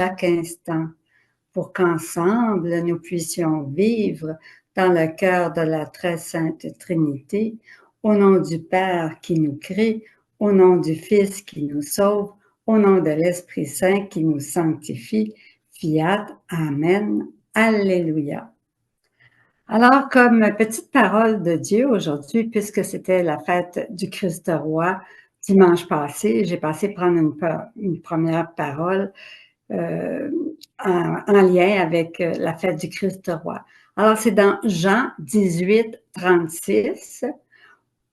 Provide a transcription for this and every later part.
chaque instant, pour qu'ensemble nous puissions vivre dans le cœur de la très sainte Trinité, au nom du Père qui nous crée, au nom du Fils qui nous sauve, au nom de l'Esprit Saint qui nous sanctifie. Fiat, Amen, Alléluia. Alors, comme petite parole de Dieu aujourd'hui, puisque c'était la fête du Christ roi dimanche passé, j'ai passé prendre une première parole en lien avec la fête du Christ roi. Alors, c'est dans Jean 18, 36,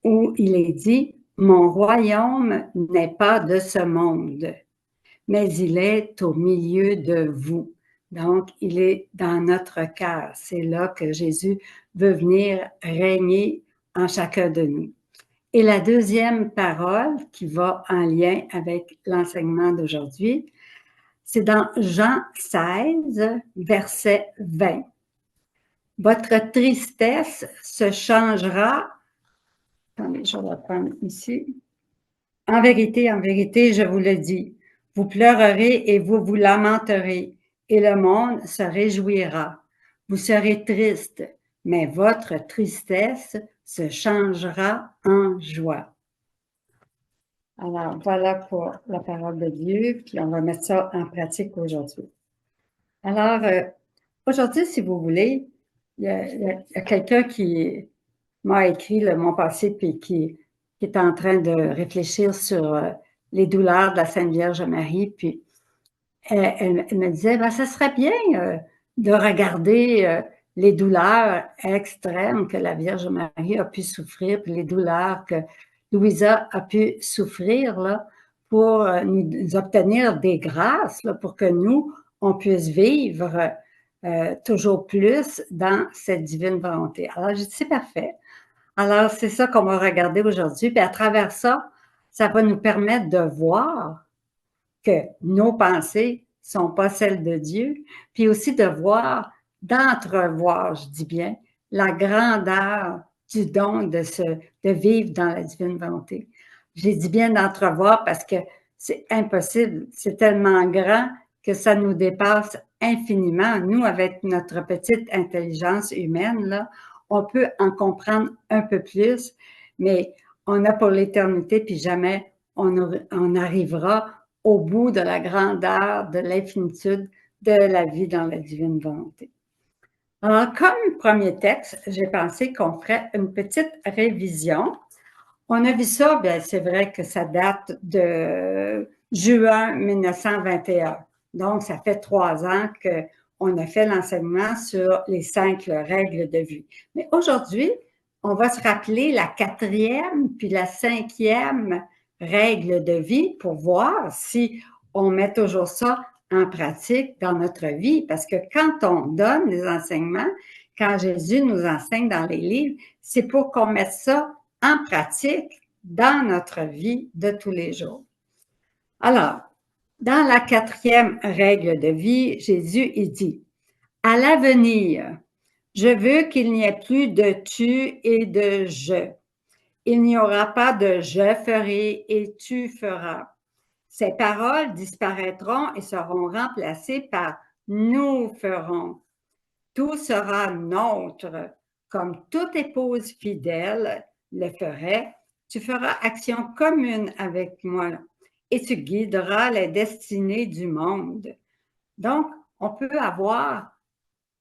où il est dit « Mon royaume n'est pas de ce monde, mais il est au milieu de vous. » Donc, il est dans notre cœur. C'est là que Jésus veut venir régner en chacun de nous. Et la deuxième parole qui va en lien avec l'enseignement d'aujourd'hui, c'est dans Jean 16, verset 20. Votre tristesse se changera. Attendez, je vais prendre ici. En vérité, je vous le dis, vous pleurerez et vous vous lamenterez, et le monde se réjouira. Vous serez triste, mais votre tristesse se changera en joie. Alors, voilà pour la parole de Dieu, puis on va mettre ça en pratique aujourd'hui. Alors, aujourd'hui, si vous voulez, il y a quelqu'un qui m'a écrit mon passé, puis qui est en train de réfléchir sur les douleurs de la Sainte Vierge Marie, puis elle me disait, ben, ça serait bien de regarder les douleurs extrêmes que la Vierge Marie a pu souffrir, puis les douleurs que Louisa a pu souffrir, là, pour nous obtenir des grâces, là, pour que nous, on puisse vivre toujours plus dans cette divine volonté. Alors, j'ai dit, c'est parfait. Alors, c'est ça qu'on va regarder aujourd'hui. Puis à travers ça, ça va nous permettre de voir que nos pensées ne sont pas celles de Dieu, puis aussi de voir, d'entrevoir, je dis bien, la grandeur du don de vivre dans la divine volonté. J'ai dit bien d'entrevoir parce que c'est impossible, c'est tellement grand que ça nous dépasse infiniment. Nous, avec notre petite intelligence humaine, là, on peut en comprendre un peu plus, mais on a pour l'éternité, puis jamais on arrivera au bout de la grandeur, de l'infinitude de la vie dans la divine volonté. Alors, comme premier texte, j'ai pensé qu'on ferait une petite révision. On a vu ça, bien, c'est vrai que ça date de juin 1921. Donc, ça fait 3 ans qu'on a fait l'enseignement sur les 5 règles de vie. Mais aujourd'hui, on va se rappeler la 4e puis la 5e règle de vie pour voir si on met toujours ça en pratique dans notre vie. Parce que quand on donne les enseignements, quand Jésus nous enseigne dans les livres, c'est pour qu'on mette ça en pratique dans notre vie de tous les jours. Alors, dans la 4e règle de vie, Jésus, il dit, « À l'avenir, je veux qu'il n'y ait plus de tu et de je. Il n'y aura pas de je ferai et tu feras. Ces paroles disparaîtront et seront remplacées par nous ferons. Tout sera nôtre, comme toute épouse fidèle le ferait. Tu feras action commune avec moi et tu guideras les destinées du monde. » Donc, on peut avoir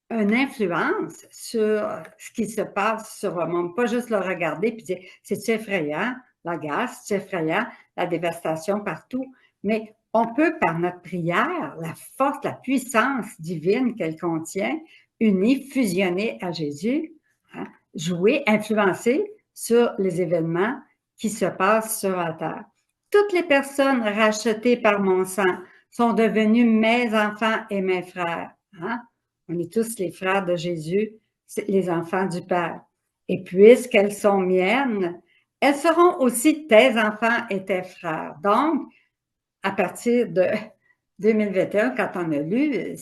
une influence sur ce qui se passe sur le monde, pas juste le regarder puis dire « c'est effrayant, la guerre, c'est effrayant, la dévastation partout », mais on peut, par notre prière, la force, la puissance divine qu'elle contient, unie, fusionnée à Jésus, hein, jouer, influencer sur les événements qui se passent sur la terre. Toutes les personnes rachetées par mon sang sont devenues mes enfants et mes frères. Hein? On est tous les frères de Jésus, les enfants du Père. Et puisqu'elles sont miennes, elles seront aussi tes enfants et tes frères. Donc, à partir de 2021, quand on a lu,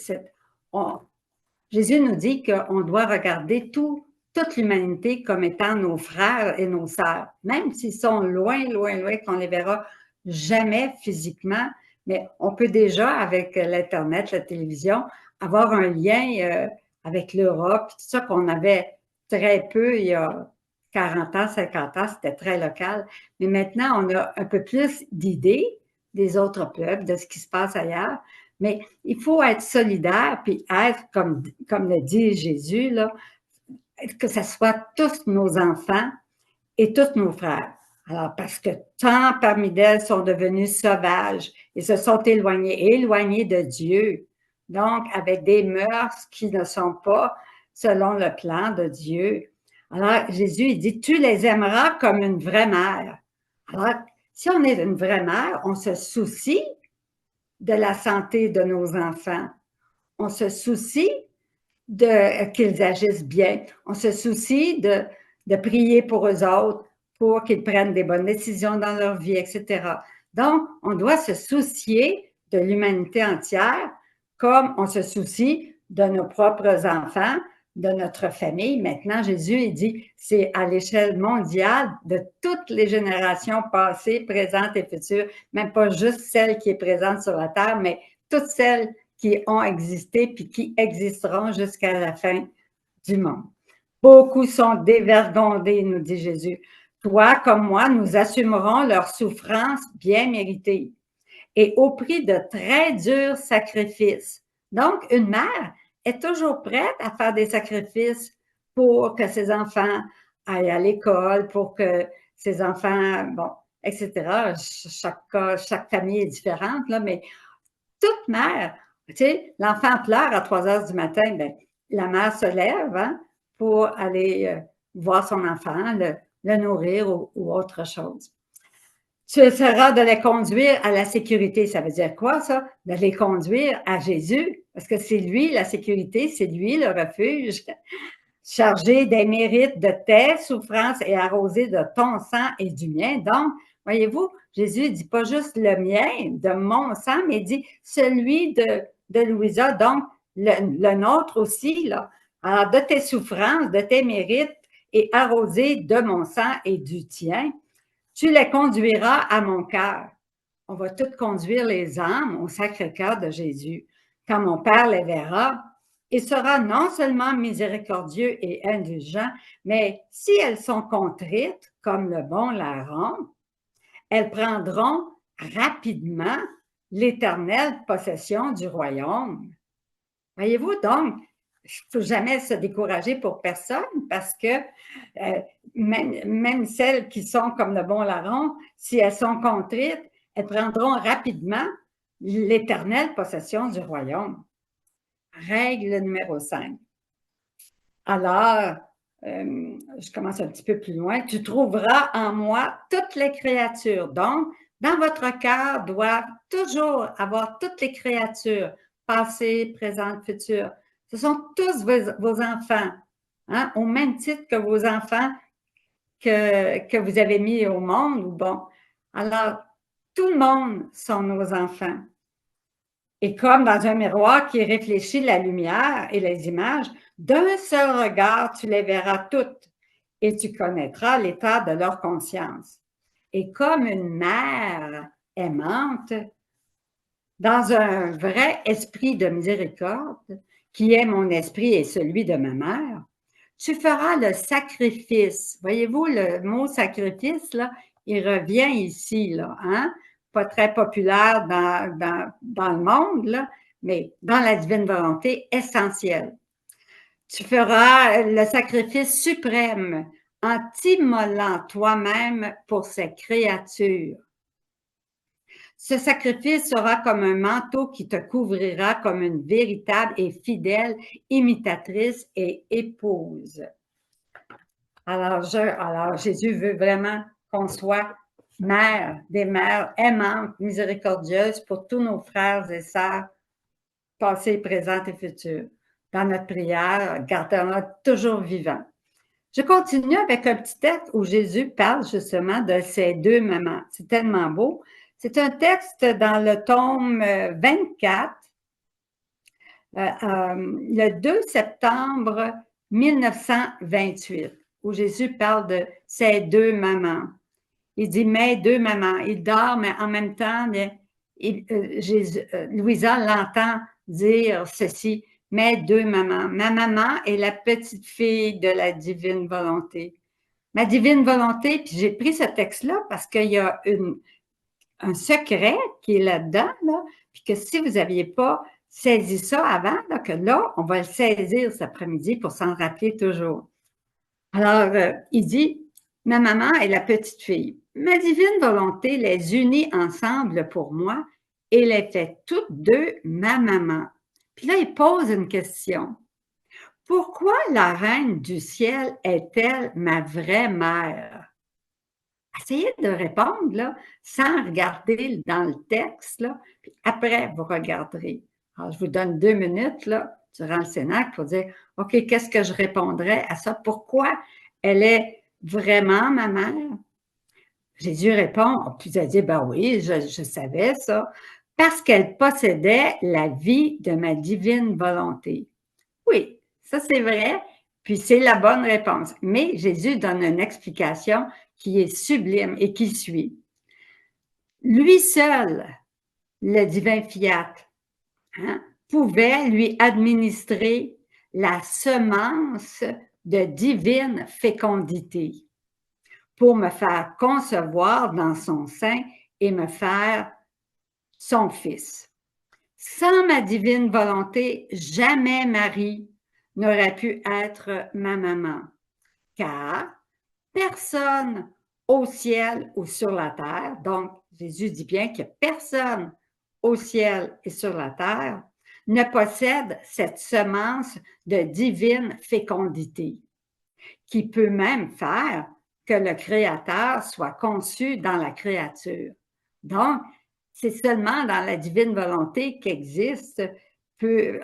Jésus nous dit qu'on doit regarder toute l'humanité comme étant nos frères et nos sœurs, même s'ils sont loin, loin, loin, qu'on ne les verra jamais physiquement, mais on peut déjà, avec l'Internet, la télévision, avoir un lien avec l'Europe, tout ça qu'on avait très peu il y a 40 ans, 50 ans, c'était très local. Mais maintenant, on a un peu plus d'idées des autres peuples, de ce qui se passe ailleurs. Mais il faut être solidaire, puis être, comme le dit Jésus, là, que ce soit tous nos enfants et tous nos frères. Alors, parce que tant parmi d'elles sont devenues sauvages et se sont éloignées de Dieu. Donc, avec des mœurs qui ne sont pas selon le plan de Dieu. Alors, Jésus, il dit, tu les aimeras comme une vraie mère. Alors, si on est une vraie mère, on se soucie de la santé de nos enfants. On se soucie qu'ils agissent bien. On se soucie de prier pour eux autres, pour qu'ils prennent des bonnes décisions dans leur vie, etc. Donc, on doit se soucier de l'humanité entière comme on se soucie de nos propres enfants, de notre famille. Maintenant, Jésus, il dit, c'est à l'échelle mondiale de toutes les générations passées, présentes et futures, même pas juste celle qui est présente sur la terre, mais toutes celles qui ont existé puis qui existeront jusqu'à la fin du monde. Beaucoup sont dévergondés, nous dit Jésus. Toi comme moi, nous assumerons leur souffrance bien méritée et au prix de très durs sacrifices. Donc, une mère est toujours prête à faire des sacrifices pour que ses enfants aillent à l'école, pour que ses enfants, bon, etc. Chaque famille est différente, là, mais toute mère, tu sais, l'enfant pleure à 3 heures du matin, bien, la mère se lève hein, pour aller voir son enfant, le nourrir ou autre chose. Tu essaieras de les conduire à la sécurité. Ça veut dire quoi, ça? De les conduire à Jésus, parce que c'est lui la sécurité, c'est lui le refuge, chargé des mérites de tes souffrances et arrosé de ton sang et du mien. Donc, voyez-vous, Jésus ne dit pas juste le mien, de mon sang, mais il dit celui de Louisa, donc le nôtre aussi, là. Alors, de tes souffrances, de tes mérites et arrosé de mon sang et du tien, tu les conduiras à mon cœur. On va toutes conduire les âmes au Sacré-Cœur de Jésus. Quand mon Père les verra, il sera non seulement miséricordieux et indulgent, mais si elles sont contrites, comme le bon larron, elles prendront rapidement l'éternelle possession du royaume. Voyez-vous, donc, il ne faut jamais se décourager pour personne parce que même celles qui sont comme le bon larron, si elles sont contrites, elles prendront rapidement l'éternelle possession du royaume. Règle numéro 5. Alors, je commence un petit peu plus loin. Tu trouveras en moi toutes les créatures. Donc, dans votre cœur doivent toujours avoir toutes les créatures, passées, présentes, futures. Ce sont tous vos enfants, hein, au même titre que vos enfants que vous avez mis au monde. Ou bon. Alors, tout le monde sont nos enfants. Et comme dans un miroir qui réfléchit la lumière et les images, d'un seul regard, tu les verras toutes et tu connaîtras l'état de leur conscience. Et comme une mère aimante, dans un vrai esprit de miséricorde, qui est mon esprit et celui de ma mère, tu feras le sacrifice. Voyez-vous, le mot sacrifice, là, il revient ici, là, hein? Pas très populaire dans le monde, là, mais dans la divine volonté, essentielle. Tu feras le sacrifice suprême en t'immolant toi-même pour ces créatures. Ce sacrifice sera comme un manteau qui te couvrira comme une véritable et fidèle imitatrice et épouse. Alors Jésus veut vraiment qu'on soit mère, des mères aimantes, miséricordieuses pour tous nos frères et sœurs, passés, présents et futurs. Dans notre prière, gardons-le toujours vivant. Je continue avec un petit texte où Jésus parle justement de ces deux mamans. C'est tellement beau. C'est un texte dans le tome 24, le 2 septembre 1928, où Jésus parle de ces deux mamans. Il dit « mes deux mamans ». Il dort, mais en même temps, Louisa l'entend dire ceci, mes deux mamans. Ma maman est la petite fille de la divine volonté. Ma divine volonté, puis j'ai pris ce texte-là parce qu'il y a un secret qui est là-dedans, là, puis que si vous n'aviez pas saisi ça avant, là, que là, on va le saisir cet après-midi pour s'en rappeler toujours. Alors, il dit, ma maman est la petite fille. Ma divine volonté les unit ensemble pour moi et les fait toutes deux ma maman. Puis là, il pose une question. Pourquoi la reine du ciel est-elle ma vraie mère? Essayez de répondre là, sans regarder dans le texte, là, puis après, vous regarderez. Alors, je vous donne 2 minutes là, durant le Cénacle pour dire, OK, qu'est-ce que je répondrais à ça? Pourquoi elle est vraiment ma mère? Jésus répond, puis il a dit, ben oui, je savais ça, parce qu'elle possédait la vie de ma divine volonté. Oui, ça c'est vrai, puis c'est la bonne réponse. Mais Jésus donne une explication qui est sublime et qui suit. Lui seul, le divin fiat, pouvait lui administrer la semence de divine fécondité pour me faire concevoir dans son sein et me faire son fils. Sans ma divine volonté, jamais Marie n'aurait pu être ma maman, car personne au ciel ou sur la terre, donc Jésus dit bien qu'il n'y a personne au ciel et sur la terre, ne possède cette semence de divine fécondité, qui peut même faire que le Créateur soit conçu dans la créature. Donc, c'est seulement dans la divine volonté qu'existe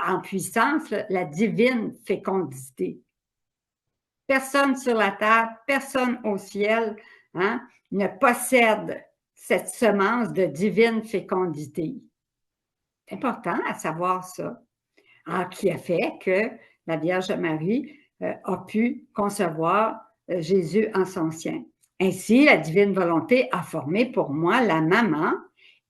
en puissance la divine fécondité. Personne sur la terre, personne au ciel ne possède cette semence de divine fécondité. C'est important à savoir ça. Alors, qui a fait que la Vierge Marie a pu concevoir Jésus en son sein. Ainsi, la divine volonté a formé pour moi la maman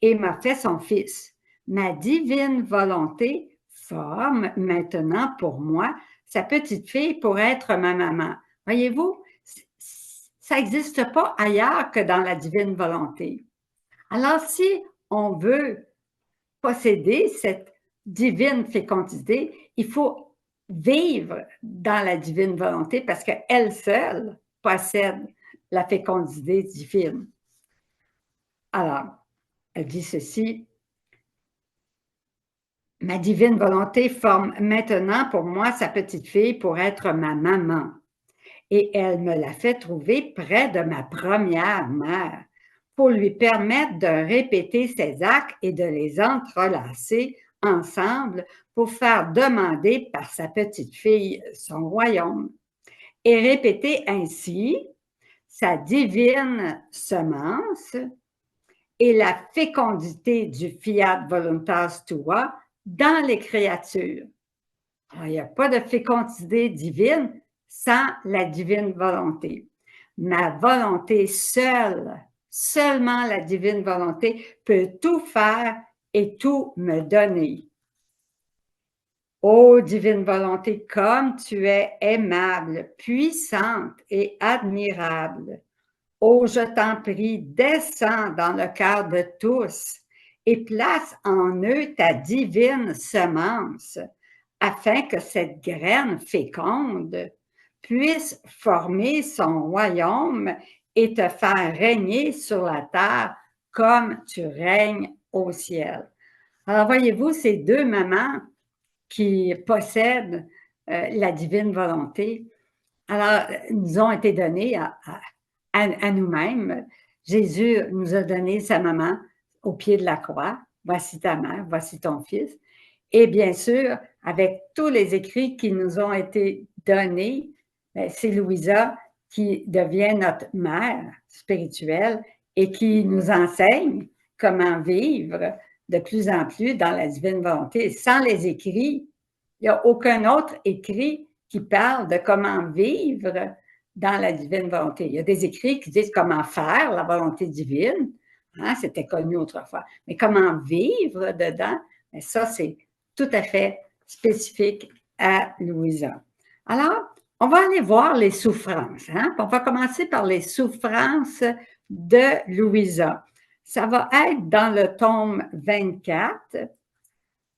et m'a fait son fils. Ma divine volonté forme maintenant pour moi sa petite fille pour être ma maman. Voyez-vous, ça n'existe pas ailleurs que dans la divine volonté. Alors, si on veut posséder cette divine fécondité, il faut vivre dans la divine volonté parce qu'elle seule possède la fécondité divine. Alors, elle dit ceci, ma divine volonté forme maintenant pour moi sa petite fille pour être ma maman. Et elle me l'a fait trouver près de ma première mère pour lui permettre de répéter ses actes et de les entrelacer ensemble pour faire demander par sa petite fille son royaume et répéter ainsi sa divine semence et la fécondité du fiat voluntas tua dans les créatures. Alors, il n'y a pas de fécondité divine sans la divine volonté. Ma volonté seule, seulement la divine volonté peut tout faire et tout me donner. Ô divine volonté, comme tu es aimable, puissante et admirable, ô je t'en prie, descends dans le cœur de tous et place en eux ta divine semence, afin que cette graine féconde puisse former son royaume et te faire régner sur la terre comme tu règnes au ciel. Alors, voyez-vous, ces deux mamans qui possèdent la divine volonté, alors, nous ont été données à nous-mêmes. Jésus nous a donné sa maman au pied de la croix. Voici ta mère, voici ton fils. Et bien sûr, avec tous les écrits qui nous ont été donnés, c'est Louisa qui devient notre mère spirituelle et qui nous enseigne comment vivre de plus en plus dans la divine volonté. Sans les écrits, il n'y a aucun autre écrit qui parle de comment vivre dans la divine volonté. Il y a des écrits qui disent comment faire la volonté divine. Hein, c'était connu autrefois. Mais comment vivre dedans, mais ça, c'est tout à fait spécifique à Louisa. Alors, on va aller voir les souffrances. Hein? On va commencer par les souffrances de Louisa. Ça va être dans le tome 24,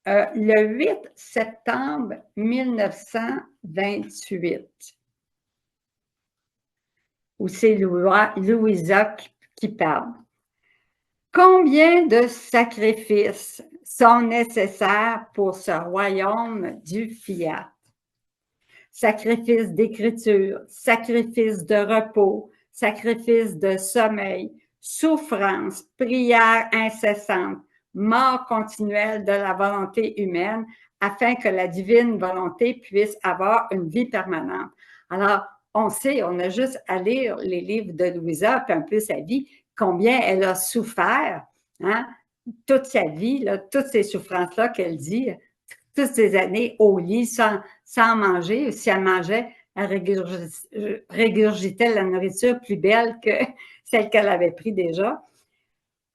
le 8 septembre 1928, où c'est Louisa qui parle. Combien de sacrifices sont nécessaires pour ce royaume du fiat? Sacrifice d'écriture, sacrifice de repos, sacrifice de sommeil, souffrance, prière incessante, mort continuelle de la volonté humaine afin que la divine volonté puisse avoir une vie permanente. Alors, on sait, on a juste à lire les livres de Louisa, puis un peu sa vie, combien elle a souffert, hein, toute sa vie, là, toutes ces souffrances-là qu'elle dit, toutes ces années au lit sans manger. Si elle mangeait, elle régurgitait la nourriture plus belle que celle qu'elle avait pris déjà.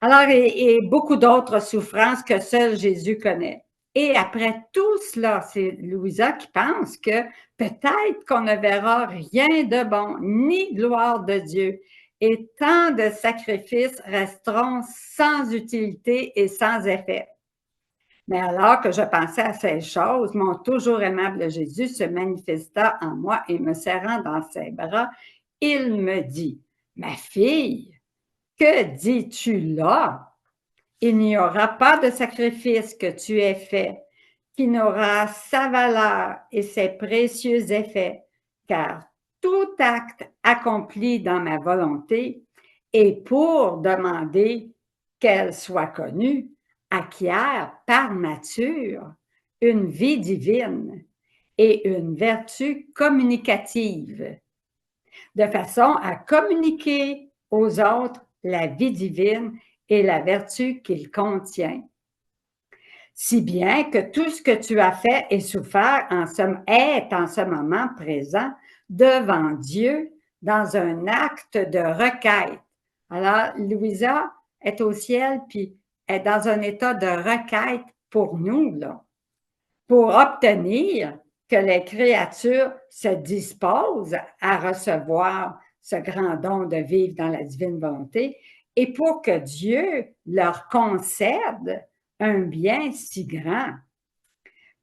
Alors, et beaucoup d'autres souffrances que seul Jésus connaît. Et après tout cela, c'est Louisa qui pense que peut-être qu'on ne verra rien de bon, ni gloire de Dieu, et tant de sacrifices resteront sans utilité et sans effet. Mais alors que je pensais à ces choses, mon toujours aimable Jésus se manifesta en moi et me serrant dans ses bras, il me dit, « Ma fille, que dis-tu là? Il n'y aura pas de sacrifice que tu aies fait qui n'aura sa valeur et ses précieux effets, car tout acte accompli dans ma volonté est pour demander qu'elle soit connue, acquiert par nature une vie divine et une vertu communicative, de façon à communiquer aux autres la vie divine et la vertu qu'il contient. Si bien que tout ce que tu as fait et souffert est en ce moment présent devant Dieu dans un acte de requête. Alors, Louisa est au ciel, puis est dans un état de requête pour nous, là, pour obtenir que les créatures se disposent à recevoir ce grand don de vivre dans la divine volonté et pour que Dieu leur concède un bien si grand.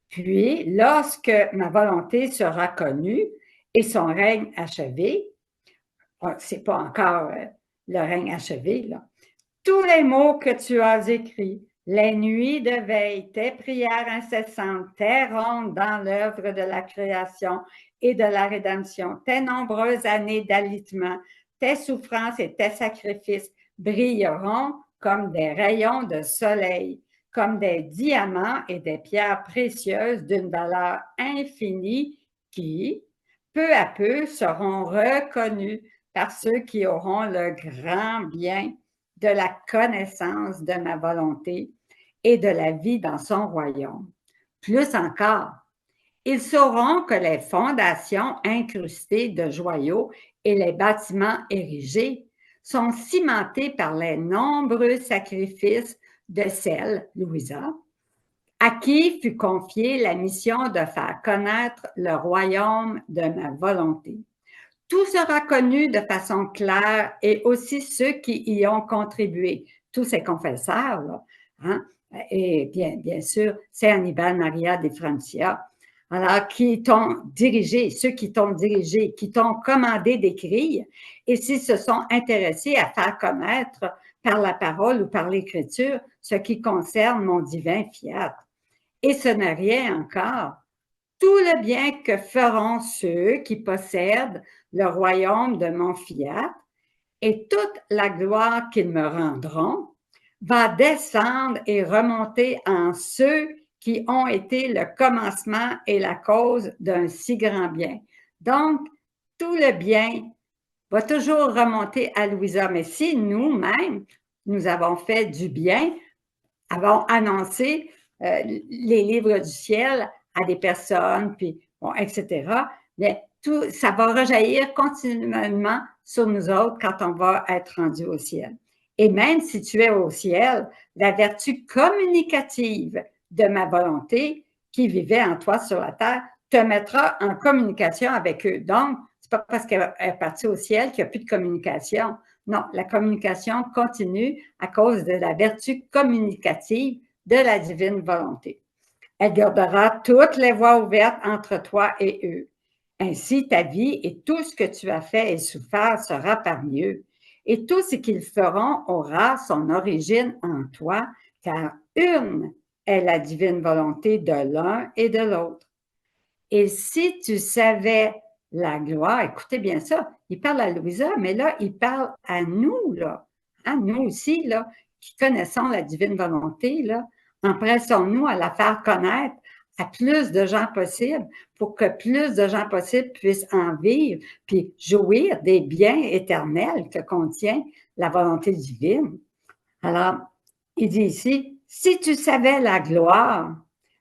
Puis, lorsque ma volonté sera connue et son règne achevé, c'est pas encore le règne achevé, là, tous les mots que tu as écrits, les nuits de veille, tes prières incessantes, tes rondes dans l'œuvre de la création et de la rédemption, tes nombreuses années d'alitement, tes souffrances et tes sacrifices brilleront comme des rayons de soleil, comme des diamants et des pierres précieuses d'une valeur infinie qui, peu à peu, seront reconnus par ceux qui auront le grand bien de la connaissance de ma volonté et de la vie dans son royaume. Plus encore, ils sauront que les fondations incrustées de joyaux et les bâtiments érigés sont cimentés par les nombreux sacrifices de celle, Louisa, à qui fut confiée la mission de faire connaître le royaume de ma volonté. Tout sera connu de façon claire et aussi ceux qui y ont contribué, tous ces confesseurs, là, hein? Et bien sûr, c'est Annibale Maria de Francia, alors qui t'ont dirigé, ceux qui t'ont dirigé, qui t'ont commandé d'écrire, et s'ils se sont intéressés à faire connaître par la parole ou par l'écriture ce qui concerne mon divin fiat. Et ce n'est rien encore. Tout le bien que feront ceux qui possèdent le royaume de mon fiat et toute la gloire qu'ils me rendront va descendre et remonter en ceux qui ont été le commencement et la cause d'un si grand bien. Donc, tout le bien va toujours remonter à Louisa. Mais si nous-mêmes, nous avons fait du bien, avons annoncé les livres du ciel à des personnes, puis bon, etc., mais tout, ça va rejaillir continuellement sur nous autres quand on va être rendu au ciel. Et même si tu es au ciel, la vertu communicative de ma volonté qui vivait en toi sur la terre te mettra en communication avec eux. Donc, c'est pas parce qu'elle est partie au ciel qu'il n'y a plus de communication. Non, la communication continue à cause de la vertu communicative de la divine volonté. Elle gardera toutes les voies ouvertes entre toi et eux. Ainsi, ta vie et tout ce que tu as fait et souffert sera parmi eux. Et tout ce qu'ils feront aura son origine en toi, car une est la divine volonté de l'un et de l'autre. Et si tu savais la gloire, écoutez bien ça, il parle à Louisa, mais là, il parle à nous, là, à nous aussi, là, qui connaissons la divine volonté, là, empressons-nous à la faire connaître à plus de gens possible pour que plus de gens possible puissent en vivre puis jouir des biens éternels que contient la volonté divine. Alors, il dit ici, si tu savais la gloire,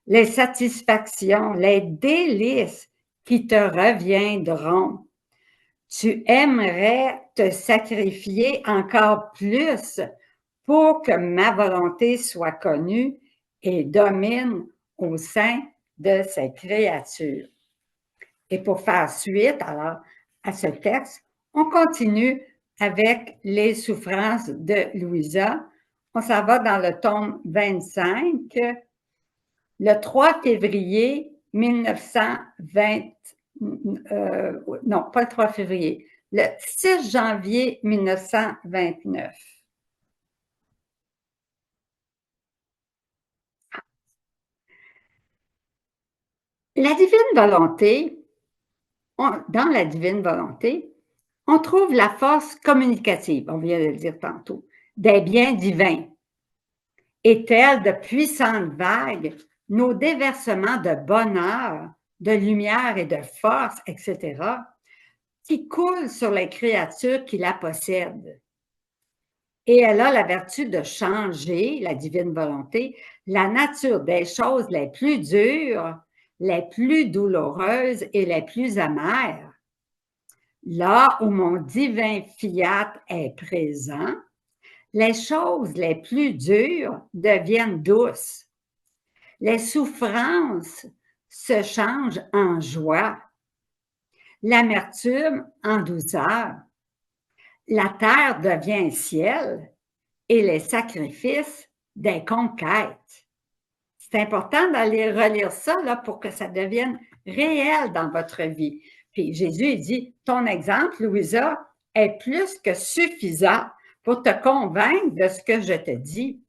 les satisfactions, les délices qui te reviendront, tu aimerais te sacrifier encore plus pour que ma volonté soit connue et domine au sein de ces créatures. Et pour faire suite alors à ce texte, on continue avec les souffrances de Louisa. On s'en va dans le tome 25, le 3 février 1920, non, pas le 3 février, le 6 janvier 1929. La divine volonté, dans la divine volonté, on trouve la force communicative, on vient de le dire tantôt, des biens divins. Et telles de puissantes vagues, nos déversements de bonheur, de lumière et de force, etc., qui coulent sur les créatures qui la possèdent. Et elle a la vertu de changer, la divine volonté, la nature des choses les plus dures, les plus douloureuses et les plus amères. Là où mon divin fiat est présent, les choses les plus dures deviennent douces. Les souffrances se changent en joie, l'amertume en douceur. La terre devient ciel et les sacrifices des conquêtes. C'est important d'aller relire ça là, pour que ça devienne réel dans votre vie. Puis Jésus il dit, ton exemple, Louisa, est plus que suffisant pour te convaincre de ce que je te dis.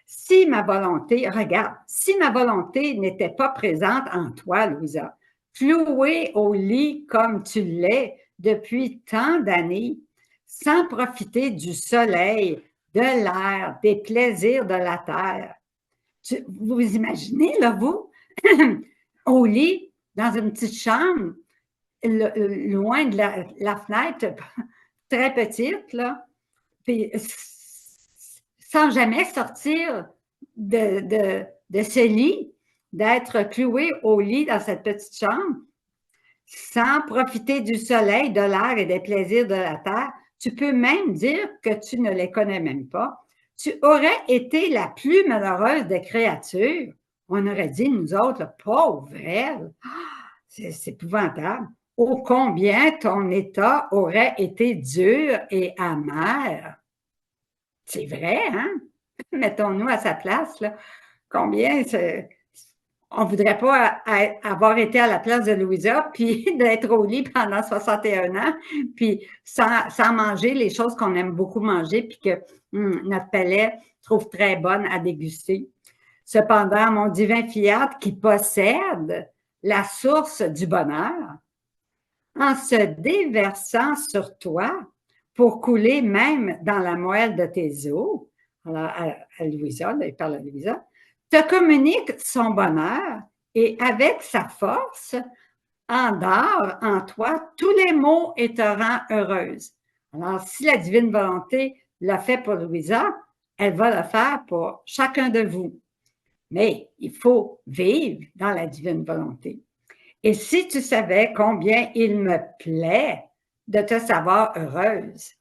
Si ma volonté, regarde, si ma volonté n'était pas présente en toi, Louisa, clouée au lit comme tu l'es depuis tant d'années, sans profiter du soleil, de l'air, des plaisirs de la terre. Vous imaginez, là, vous, au lit, dans une petite chambre, loin de la fenêtre, très petite, là, puis sans jamais sortir de ce lit, d'être cloué au lit dans cette petite chambre, sans profiter du soleil, de l'air et des plaisirs de la terre. Tu peux même dire que tu ne les connais même pas. Tu aurais été la plus malheureuse des créatures. On aurait dit, nous autres, la pauvre elle. C'est épouvantable. Ô combien ton état aurait été dur et amer. C'est vrai, hein? Mettons-nous à sa place, là. Combien on ne voudrait pas avoir été à la place de Louisa, puis d'être au lit pendant 61 ans, puis sans manger les choses qu'on aime beaucoup manger, puis que notre palais trouve très bonne à déguster. Cependant, mon divin fiat qui possède la source du bonheur, en se déversant sur toi pour couler même dans la moelle de tes os, alors à Louisa, là, il parle à Louisa, te communique son bonheur et avec sa force, endort en toi tous les maux et te rend heureuse. Alors, si la divine volonté l'a fait pour Louisa, elle va le faire pour chacun de vous. Mais il faut vivre dans la divine volonté. Et si tu savais combien il me plaît de te savoir heureuse,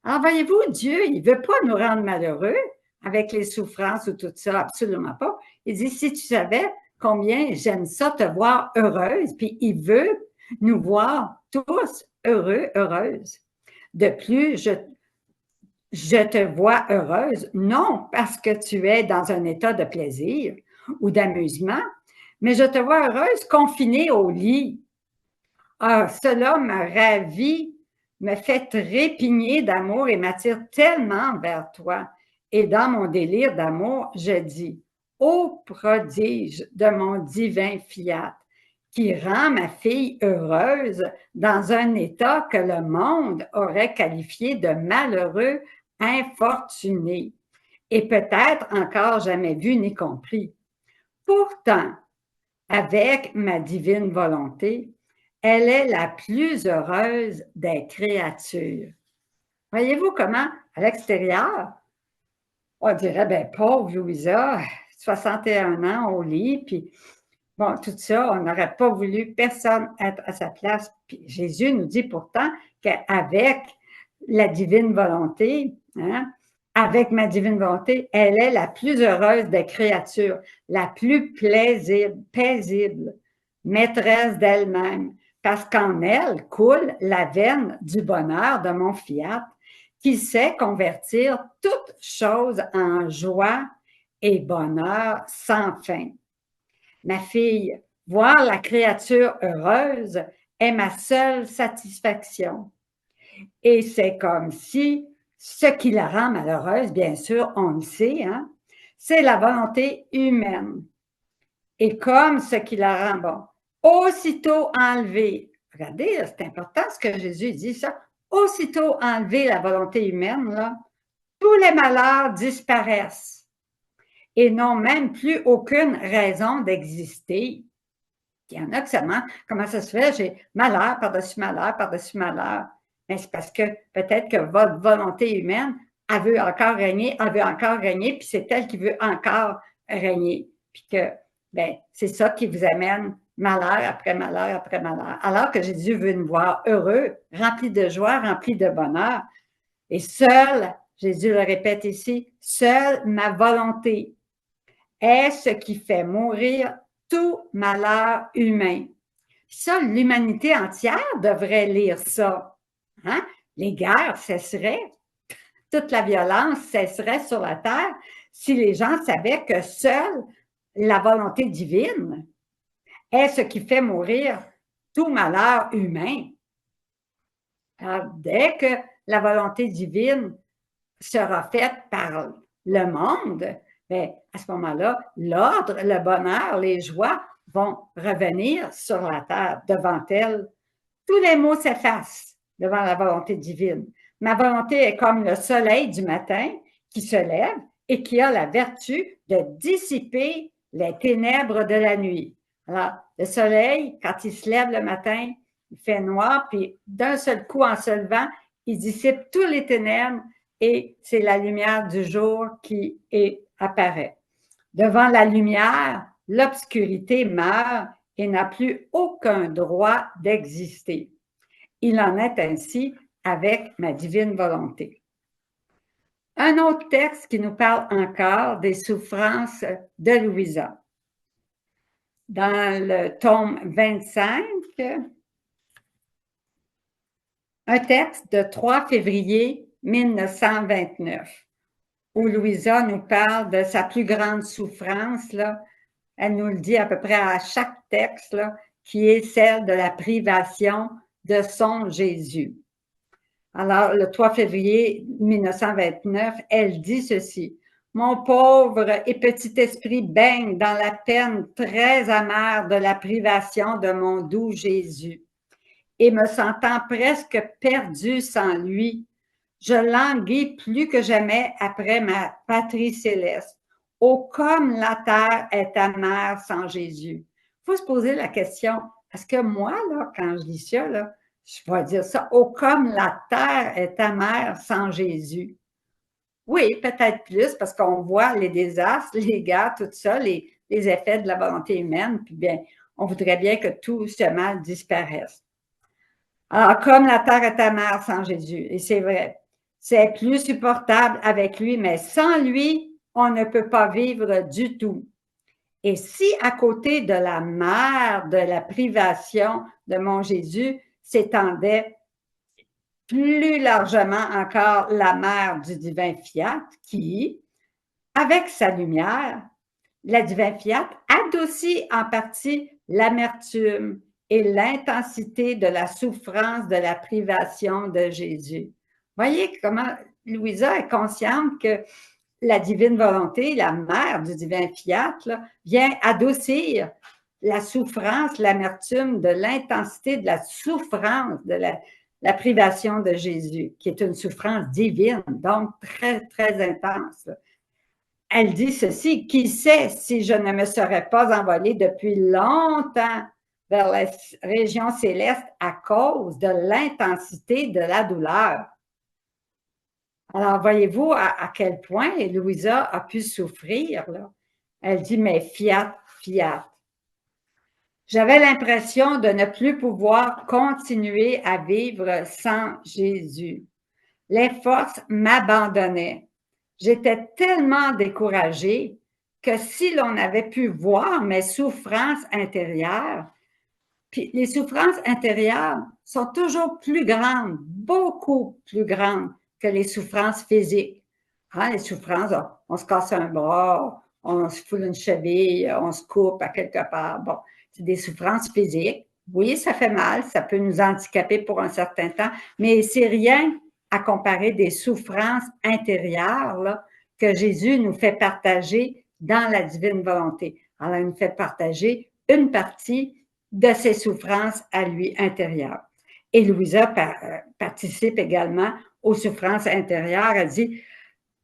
Alors, voyez-vous, Dieu, il ne veut pas nous rendre malheureux avec les souffrances ou tout ça, absolument pas. Il dit, si tu savais combien j'aime ça te voir heureuse, puis il veut nous voir tous heureux, heureuses. De plus, je te vois heureuse, non parce que tu es dans un état de plaisir ou d'amusement, mais je te vois heureuse confinée au lit. Ah, cela me ravit, me fait trépigner d'amour et m'attire tellement vers toi. Et dans mon délire d'amour, je dis, ô prodige de mon divin fiat, qui rend ma fille heureuse dans un état que le monde aurait qualifié de malheureux, infortuné, et peut-être encore jamais vu ni compris. Pourtant, avec ma divine volonté, elle est la plus heureuse des créatures. Voyez-vous comment, à l'extérieur, on dirait, ben pauvre Louisa, 61 ans au lit, puis bon, tout ça, on n'aurait pas voulu personne être à sa place. Puis Jésus nous dit pourtant qu'avec la divine volonté, hein, avec ma divine volonté, elle est la plus heureuse des créatures, la plus paisible, maîtresse d'elle-même, parce qu'en elle coule la veine du bonheur de mon fiat, qui sait convertir toute chose en joie et bonheur sans fin. Ma fille, voir la créature heureuse est ma seule satisfaction. Et c'est comme si ce qui la rend malheureuse, bien sûr, on le sait, hein, c'est la volonté humaine. Et comme ce qui la rend bon, aussitôt enlevé, regardez, c'est important ce que Jésus dit, ça, aussitôt enlevé la volonté humaine, là, tous les malheurs disparaissent et n'ont même plus aucune raison d'exister. Il y en a que seulement, comment ça se fait, j'ai malheur par-dessus malheur, par-dessus malheur. Mais c'est parce que peut-être que votre volonté humaine, elle veut encore régner, puis c'est elle qui veut encore régner. Puis que, ben, c'est ça qui vous amène malheur après malheur après malheur. Alors que Jésus veut nous voir heureux, remplis de joie, remplis de bonheur. Et seul, Jésus le répète ici, seule ma volonté est ce qui fait mourir tout malheur humain. Ça, l'humanité entière devrait lire ça. Hein? Les guerres cesseraient, toute la violence cesserait sur la terre si les gens savaient que seule la volonté divine est ce qui fait mourir tout malheur humain. Alors, dès que la volonté divine sera faite par le monde, bien, à ce moment-là, l'ordre, le bonheur, les joies vont revenir sur la terre devant elle. Tous les maux s'effacent devant la volonté divine. Ma volonté est comme le soleil du matin qui se lève et qui a la vertu de dissiper les ténèbres de la nuit. Alors, le soleil, quand il se lève le matin, il fait noir, puis d'un seul coup, en se levant, il dissipe tous les ténèbres et c'est la lumière du jour qui apparaît. Devant la lumière, l'obscurité meurt et n'a plus aucun droit d'exister. Il en est ainsi avec ma divine volonté. Un autre texte qui nous parle encore des souffrances de Louisa. Dans le tome 25, un texte de 3 février 1929, où Louisa nous parle de sa plus grande souffrance, là. Elle nous le dit à peu près à chaque texte, là, qui est celle de la privation de son Jésus. Alors, le 3 février 1929, elle dit ceci. « Mon pauvre et petit esprit baigne dans la peine très amère de la privation de mon doux Jésus. Et me sentant presque perdu sans lui, je languis plus que jamais après ma patrie céleste. Oh, comme la terre est amère sans Jésus. » Il faut se poser la question, est-ce que moi, là, quand je lis ça, là, je vais dire ça, oh, comme la terre est amère sans Jésus. Oui, peut-être plus, parce qu'on voit les désastres, les guerres, tout ça, les effets de la volonté humaine, puis bien, on voudrait bien que tout ce mal disparaisse. Alors, comme la terre est amère sans Jésus, et c'est vrai. c'est plus supportable avec lui, mais sans lui, on ne peut pas vivre du tout. Et si à côté de la mer de la privation de mon Jésus s'étendait plus largement encore la mer du divin fiat qui, avec sa lumière, la divin fiat adoucit en partie l'amertume et l'intensité de la souffrance de la privation de Jésus. Voyez comment Louisa est consciente que la divine volonté, la mère du divin fiat, là, vient adoucir la souffrance, l'amertume de l'intensité de la souffrance de la privation de Jésus, qui est une souffrance divine, donc très, très intense. Elle dit ceci, qui sait si je ne me serais pas envolée depuis longtemps vers la région céleste à cause de l'intensité de la douleur. Alors, voyez-vous à quel point Louisa a pu souffrir, là. Elle dit, mais fiat, fiat. J'avais l'impression de ne plus pouvoir continuer à vivre sans Jésus. Les forces m'abandonnaient. J'étais tellement découragée que si l'on avait pu voir mes souffrances intérieures, puis les souffrances intérieures sont toujours plus grandes, beaucoup plus grandes que les souffrances physiques. Hein, les souffrances, on se casse un bras, on se foule une cheville, on se coupe à quelque part. Bon, c'est des souffrances physiques. Oui, ça fait mal, ça peut nous handicaper pour un certain temps, mais c'est rien à comparer des souffrances intérieures là, que Jésus nous fait partager dans la divine volonté. Alors, il nous fait partager une partie de ses souffrances à lui intérieures. Et Louisa participe également aux souffrances intérieures. Elle dit,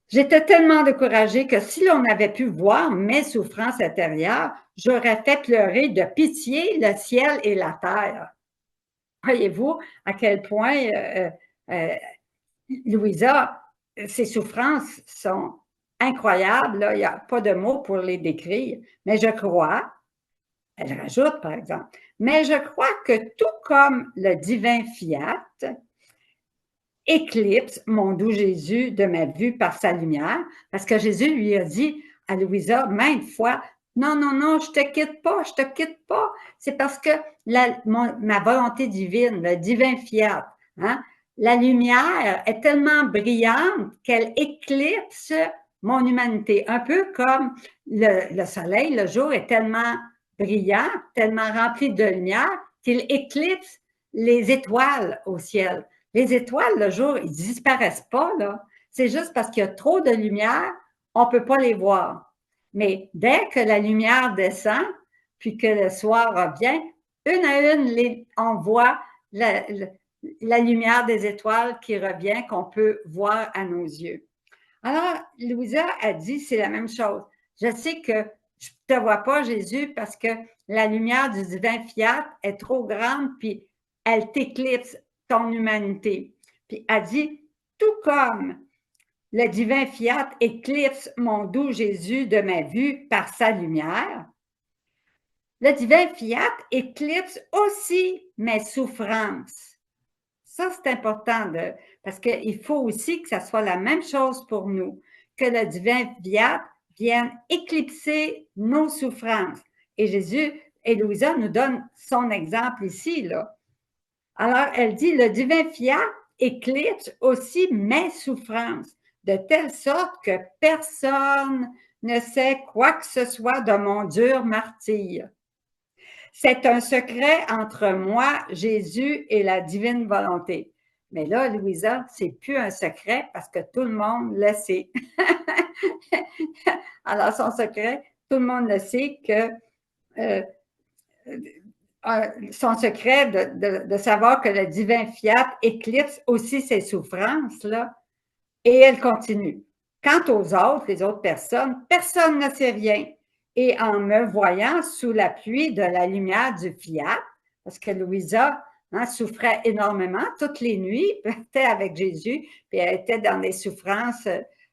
j'étais tellement découragée que si l'on avait pu voir mes souffrances intérieures, j'aurais fait pleurer de pitié le ciel et la terre. Voyez-vous à quel point Louisa, ses souffrances sont incroyables, là. Il n'y a pas de mots pour les décrire, mais je crois, elle rajoute par exemple, mais je crois que tout comme le divin fiat éclipse mon doux Jésus de ma vue par sa lumière, parce que Jésus lui a dit à Louisa maintes fois, non, non, non, je te quitte pas, je te quitte pas. C'est parce que ma volonté divine, le divin fiat, hein, la lumière est tellement brillante qu'elle éclipse mon humanité. Un peu comme le soleil, le jour est tellement brillant, tellement rempli de lumière qu'il éclipse les étoiles au ciel. Les étoiles, le jour, ils ne disparaissent pas, là. C'est juste parce qu'il y a trop de lumière, on ne peut pas les voir. Mais dès que la lumière descend, puis que le soir revient, une à une, on voit la lumière des étoiles qui revient, qu'on peut voir à nos yeux. Alors, Louisa a dit, c'est la même chose. Je sais que je ne te vois pas, Jésus, parce que la lumière du divin fiat est trop grande, puis elle t'éclipse ton humanité. Puis elle dit, tout comme le divin fiat éclipse mon doux Jésus de ma vue par sa lumière, le divin fiat éclipse aussi mes souffrances. Ça, c'est important parce qu'il faut aussi que ça soit la même chose pour nous, que le divin fiat vienne éclipser nos souffrances. Et Jésus et Louisa nous donnent son exemple ici, là. Alors, elle dit, le divin fiat éclipse aussi mes souffrances, de telle sorte que personne ne sait quoi que ce soit de mon dur martyre. C'est un secret entre moi, Jésus et la divine volonté. Mais là, Louisa, c'est plus un secret parce que tout le monde le sait. Alors, son secret, tout le monde le sait que son secret de savoir que le divin fiat éclipse aussi ses souffrances, là, et elle continue. Quant aux autres, les autres personnes, personne ne sait rien. Et en me voyant sous la pluie de la lumière du fiat, parce que Louisa souffrait énormément toutes les nuits, elle était avec Jésus, puis elle était dans les souffrances,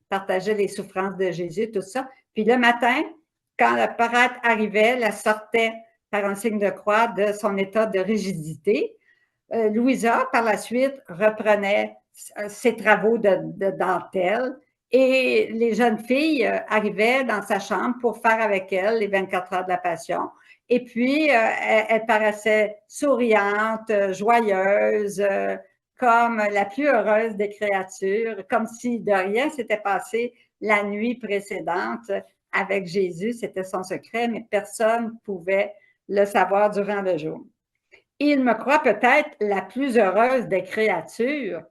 partageait les souffrances de Jésus, tout ça. Puis le matin, quand le prêtre arrivait, la sortait par un signe de croix de son état de rigidité. Louisa, par la suite, reprenait ses travaux de dentelle. Et les jeunes filles arrivaient dans sa chambre pour faire avec elle les 24 heures de la Passion. Et puis, elle paraissait souriante, joyeuse, comme la plus heureuse des créatures, comme si de rien s'était passé la nuit précédente avec Jésus. C'était son secret, mais personne ne pouvait le savoir durant le jour. Il me croit peut-être la plus heureuse des créatures.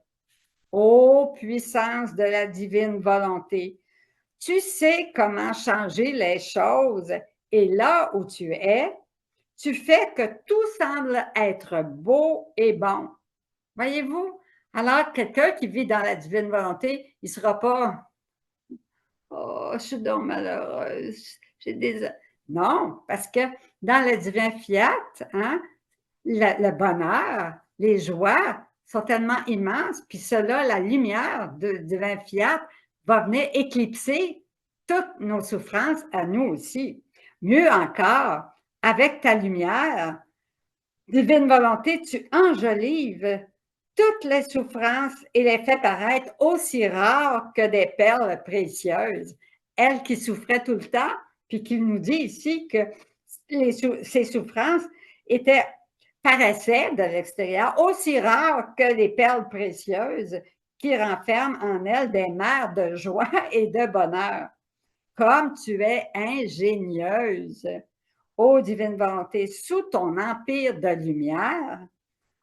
Ô puissance de la divine volonté, tu sais comment changer les choses et là où tu es, tu fais que tout semble être beau et bon. Voyez-vous? Alors, quelqu'un qui vit dans la divine volonté, il ne sera pas oh, je suis donc malheureuse. J'ai des. Non, parce que dans le divin fiat, hein, le bonheur, les joies sont tellement immenses, puis cela, la lumière du divin fiat va venir éclipser toutes nos souffrances à nous aussi. Mieux encore, avec ta lumière, divine volonté, tu enjolives toutes les souffrances et les fais paraître aussi rares que des perles précieuses. Elle qui souffrait tout le temps, puis qui nous dit ici que ses souffrances paraissaient de l'extérieur aussi rares que les perles précieuses qui renferment en elle des mers de joie et de bonheur. Comme tu es ingénieuse, ô divine volonté, sous ton empire de lumière,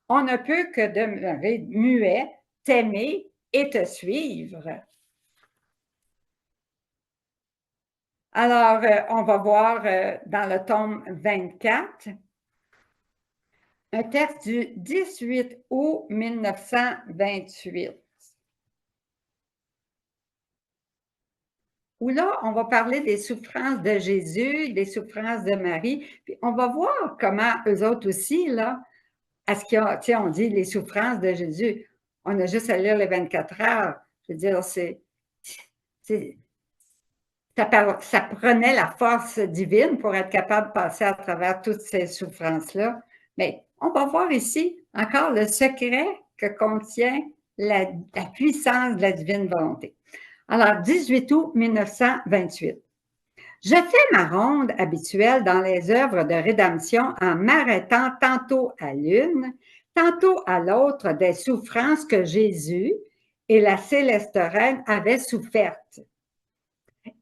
on ne peut que demeurer muet, t'aimer et te suivre. Alors, on va voir dans le tome 24, un texte du 18 août 1928, où là, on va parler des souffrances de Jésus, des souffrances de Marie, puis on va voir comment eux autres aussi, là, à ce qu'il y a, tu sais, on dit les souffrances de Jésus, on a juste à lire les 24 heures. Je veux dire, ça prenait la force divine pour être capable de passer à travers toutes ces souffrances-là. Mais on va voir ici encore le secret que contient la puissance de la divine volonté. Alors, 18 août 1928. Je fais ma ronde habituelle dans les œuvres de rédemption en m'arrêtant tantôt à l'une, tantôt à l'autre des souffrances que Jésus et la céleste reine avaient souffertes.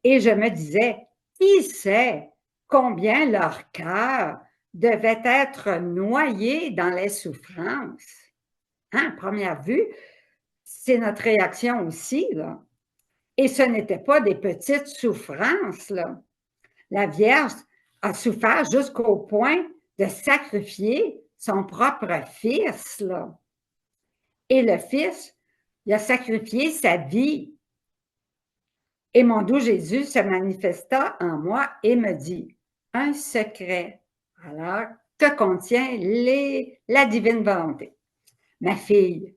Et je me disais, qui sait combien leur cœur devait être noyé dans les souffrances? Hein, à première vue, c'est notre réaction aussi, là. Et ce n'étaient pas des petites souffrances, là. La Vierge a souffert jusqu'au point de sacrifier son propre fils, là. Et le fils, il a sacrifié sa vie. Et mon doux Jésus se manifesta en moi et me dit, un secret. Alors, que contient la divine volonté? Ma fille,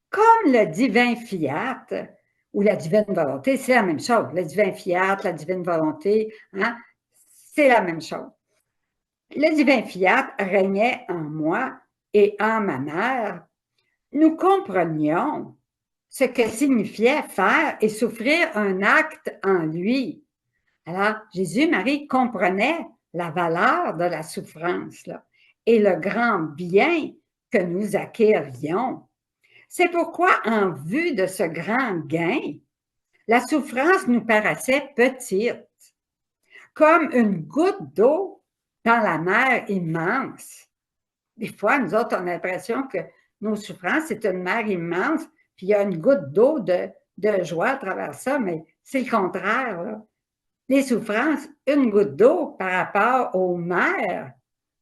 comme le divin fiat, ou la divine volonté, c'est la même chose. Le divin fiat, la divine volonté, hein, c'est la même chose. Le divin fiat régnait en moi et en ma mère. Nous comprenions ce que signifiait faire et souffrir un acte en lui. Alors, Jésus-Marie comprenait la valeur de la souffrance là, et le grand bien que nous acquérions. C'est pourquoi, en vue de ce grand gain, la souffrance nous paraissait petite, comme une goutte d'eau dans la mer immense. Des fois, nous autres, on a l'impression que nos souffrances, c'est une mer immense, puis il y a une goutte d'eau de joie à travers ça, mais c'est le contraire, là. Les souffrances, une goutte d'eau par rapport aux mers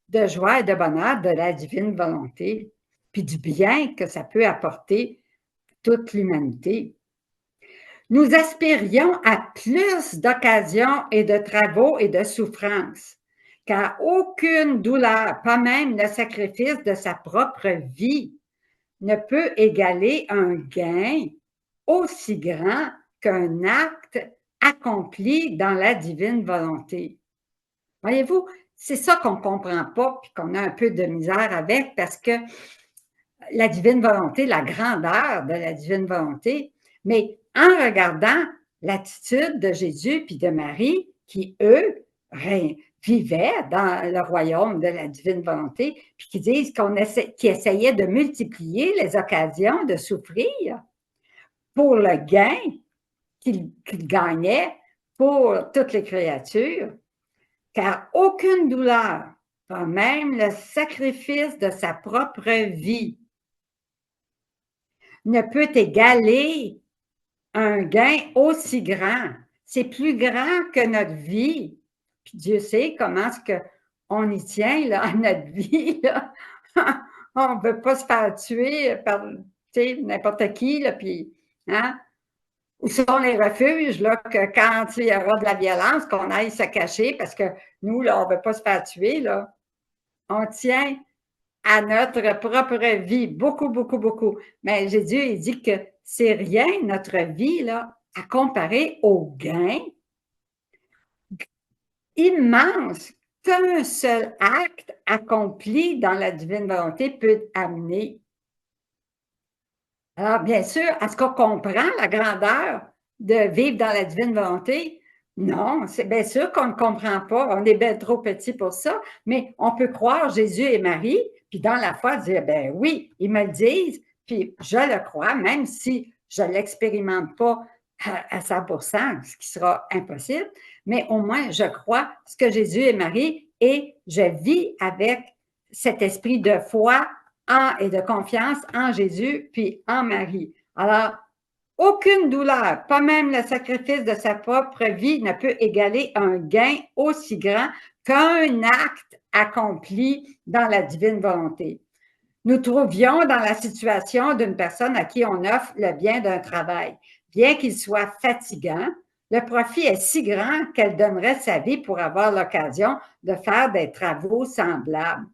de joie et de bonheur de la divine volonté, puis du bien que ça peut apporter à toute l'humanité. Nous aspirions à plus d'occasions et de travaux et de souffrances, car aucune douleur, pas même le sacrifice de sa propre vie, ne peut égaler un gain aussi grand qu'un acte accompli dans la divine volonté. Voyez-vous, c'est ça qu'on ne comprend pas puis qu'on a un peu de misère avec parce que la divine volonté, la grandeur de la divine volonté, mais en regardant l'attitude de Jésus puis de Marie, qui, eux, vivaient dans le royaume de la divine volonté, puis qui disent qu'ils essayaient de multiplier les occasions de souffrir pour le gain qu'ils gagnaient pour toutes les créatures, car aucune douleur, pas même le sacrifice de sa propre vie, ne peut égaler un gain aussi grand. C'est plus grand que notre vie. Puis Dieu sait comment est-ce qu'on y tient là, à notre vie. Là. On ne veut pas se faire tuer par n'importe qui. Là, puis, hein? Où sont les refuges, là, que quand il y aura de la violence, qu'on aille se cacher parce que nous, là, on ne veut pas se faire tuer. Là. On tient à notre propre vie, beaucoup, beaucoup, beaucoup. Mais Jésus, il dit que c'est rien, notre vie, là, à comparer au gain immense qu'un seul acte accompli dans la divine volonté peut amener. Alors, bien sûr, est-ce qu'on comprend la grandeur de vivre dans la divine volonté? Non, c'est bien sûr qu'on ne comprend pas. On est bien trop petit pour ça, mais on peut croire Jésus et Marie, puis dans la foi dire, ben oui, ils me le disent, puis je le crois, même si je ne l'expérimente pas à 100%, ce qui sera impossible, mais au moins je crois ce que Jésus et Marie et je vis avec cet esprit de foi et de confiance en Jésus puis en Marie. Alors, aucune douleur, pas même le sacrifice de sa propre vie ne peut égaler un gain aussi grand qu'un acte accompli dans la divine volonté. Nous trouvions dans la situation d'une personne à qui on offre le bien d'un travail. Bien qu'il soit fatigant, le profit est si grand qu'elle donnerait sa vie pour avoir l'occasion de faire des travaux semblables.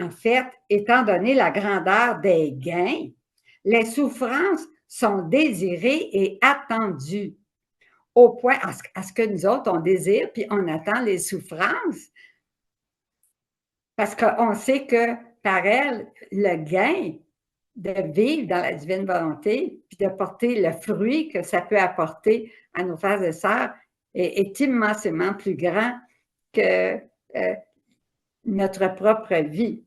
En fait, étant donné la grandeur des gains, les souffrances sont désirées et attendues au point à ce que nous autres, on désire puis on attend les souffrances parce qu'on sait que par elles, le gain de vivre dans la divine volonté puis de porter le fruit que ça peut apporter à nos frères et sœurs est immensément plus grand que notre propre vie.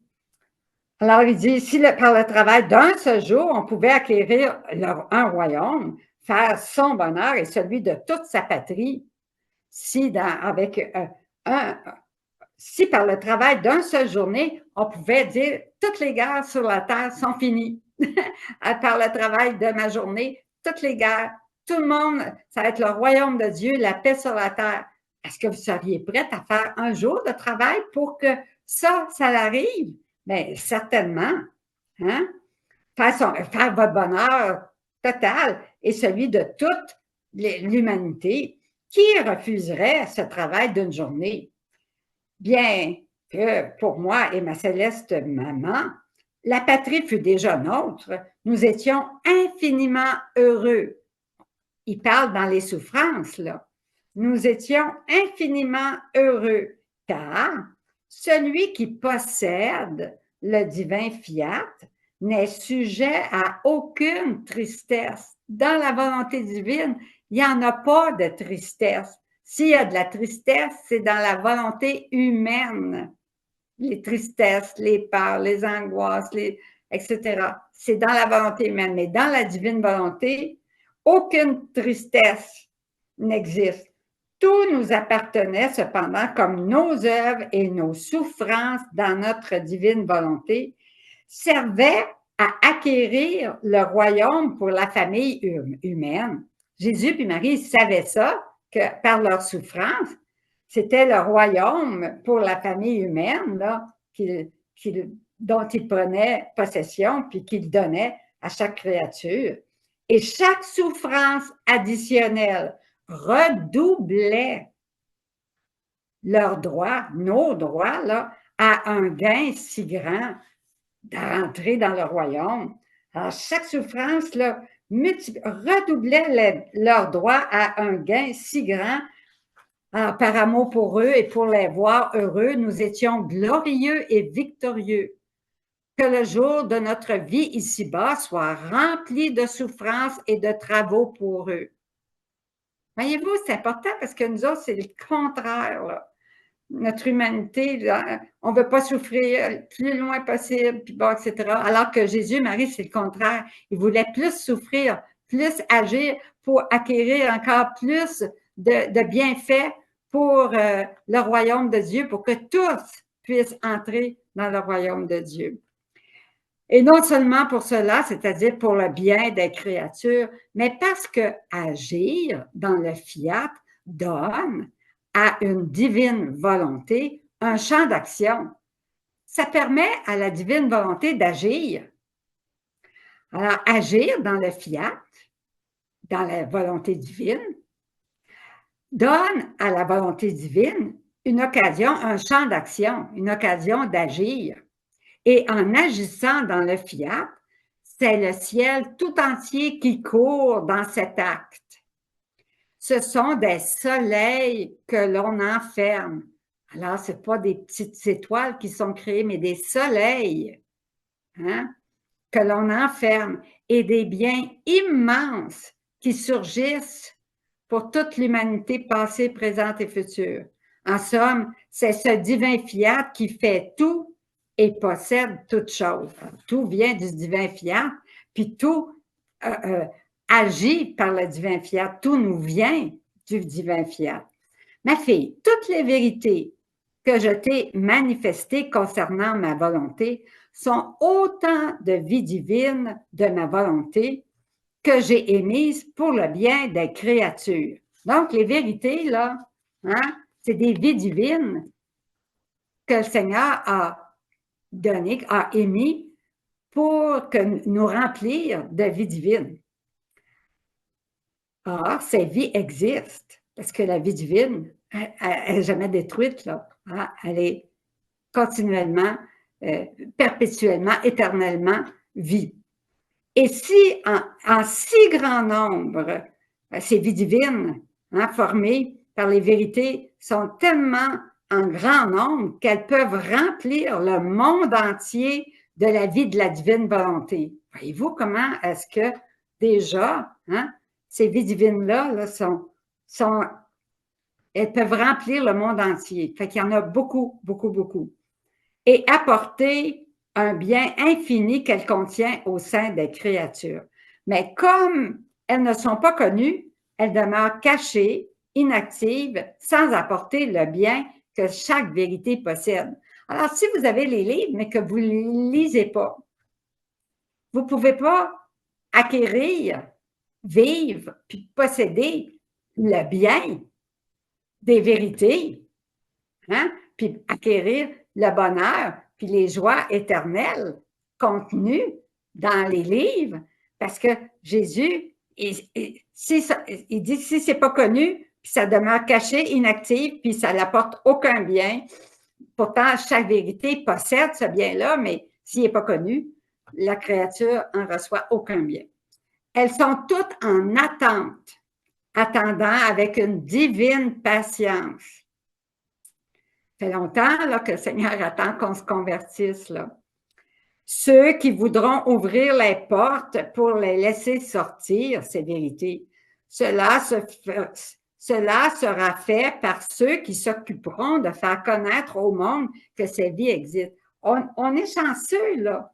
Alors, il dit, si par le travail d'un seul jour, on pouvait acquérir un royaume, faire son bonheur et celui de toute sa patrie, si par le travail d'une seule journée, on pouvait dire, toutes les guerres sur la terre sont finies. Par le travail de ma journée, toutes les guerres, tout le monde, ça va être le royaume de Dieu, la paix sur la terre. Est-ce que vous seriez prête à faire un jour de travail pour que ça arrive? Bien, certainement. Hein? Faire votre bonheur total et celui de toute l'humanité. Qui refuserait ce travail d'une journée? Bien que pour moi et ma céleste maman, la patrie fut déjà nôtre. Nous étions infiniment heureux. Il parle dans les souffrances, là. Nous étions infiniment heureux, car celui qui possède le divin fiat n'est sujet à aucune tristesse. Dans la volonté divine, il n'y en a pas de tristesse. S'il y a de la tristesse, c'est dans la volonté humaine. Les tristesses, les peurs, les angoisses, etc. C'est dans la volonté humaine. Mais dans la divine volonté, aucune tristesse n'existe. Tout nous appartenait cependant comme nos œuvres et nos souffrances dans notre divine volonté servaient à acquérir le royaume pour la famille humaine. Jésus et Marie savaient ça, que par leur souffrance, c'était le royaume pour la famille humaine là, dont ils prenaient possession puis qu'ils donnaient à chaque créature. Et chaque souffrance additionnelle redoublait leurs droits, nos droits, là, à un gain si grand d'entrer dans le royaume. Alors, chaque souffrance là, redoublait leurs droits à un gain si grand. Alors, par amour pour eux et pour les voir heureux, nous étions glorieux et victorieux. que le jour de notre vie ici-bas soit rempli de souffrances et de travaux pour eux. Voyez-vous, c'est important parce que nous autres, c'est le contraire, là. Notre humanité, là, on ne veut pas souffrir le plus loin possible, puis bon, etc. Alors que Jésus, Marie, c'est le contraire. Il voulait plus souffrir, plus agir pour acquérir encore plus de bienfaits pour le royaume de Dieu, pour que tous puissent entrer dans le royaume de Dieu. Et non seulement pour cela, c'est-à-dire pour le bien des créatures, mais parce que agir dans le fiat donne à une divine volonté un champ d'action. Ça permet à la divine volonté d'agir. Alors, agir dans le fiat, dans la volonté divine, donne à la volonté divine une occasion, un champ d'action, une occasion d'agir. Et en agissant dans le fiat, c'est le ciel tout entier qui court dans cet acte. Ce sont des soleils que l'on enferme. Alors, ce n'est pas des petites étoiles qui sont créées, mais des soleils que l'on enferme et des biens immenses qui surgissent pour toute l'humanité passée, présente et future. En somme, c'est ce divin fiat qui fait tout et possède toute chose. Tout vient du divin fiat, puis tout agit par le divin fiat. Tout nous vient du divin fiat. Ma fille, toutes les vérités que je t'ai manifestées concernant ma volonté sont autant de vie divine de ma volonté que j'ai émises pour le bien des créatures. Donc, les vérités, là, c'est des vies divines que le Seigneur a données, a émis pour que nous remplir de vie divine. Or, ces vies existent parce que la vie divine, elle n'est jamais détruite, là. Elle est continuellement, perpétuellement, éternellement vie. Et si en si grand nombre, ces vies divines formées par les vérités sont tellement en grand nombre qu'elles peuvent remplir le monde entier de la vie de la divine volonté. Voyez-vous comment est-ce que déjà, ces vies divines-là elles peuvent remplir le monde entier. Fait qu'il y en a beaucoup, beaucoup, beaucoup. Et apporter un bien infini qu'elle contient au sein des créatures. Mais comme elles ne sont pas connues, elles demeurent cachées, inactives, sans apporter le bien que chaque vérité possède. Alors, si vous avez les livres, mais que vous ne les lisez pas, vous ne pouvez pas acquérir, vivre, puis posséder le bien des vérités, puis acquérir le bonheur, puis les joies éternelles contenues dans les livres, parce que Jésus, il dit, si ce n'est pas connu, puis ça demeure caché, inactif, puis ça n'apporte aucun bien, pourtant, chaque vérité possède ce bien-là, mais s'il n'est pas connu, la créature n'en reçoit aucun bien. Elles sont toutes en attente, attendant avec une divine patience. Ça fait longtemps là, que le Seigneur attend qu'on se convertisse. Là. Ceux qui voudront ouvrir les portes pour les laisser sortir, ces vérités, cela sera fait par ceux qui s'occuperont de faire connaître au monde que ces vies existent. On est chanceux là,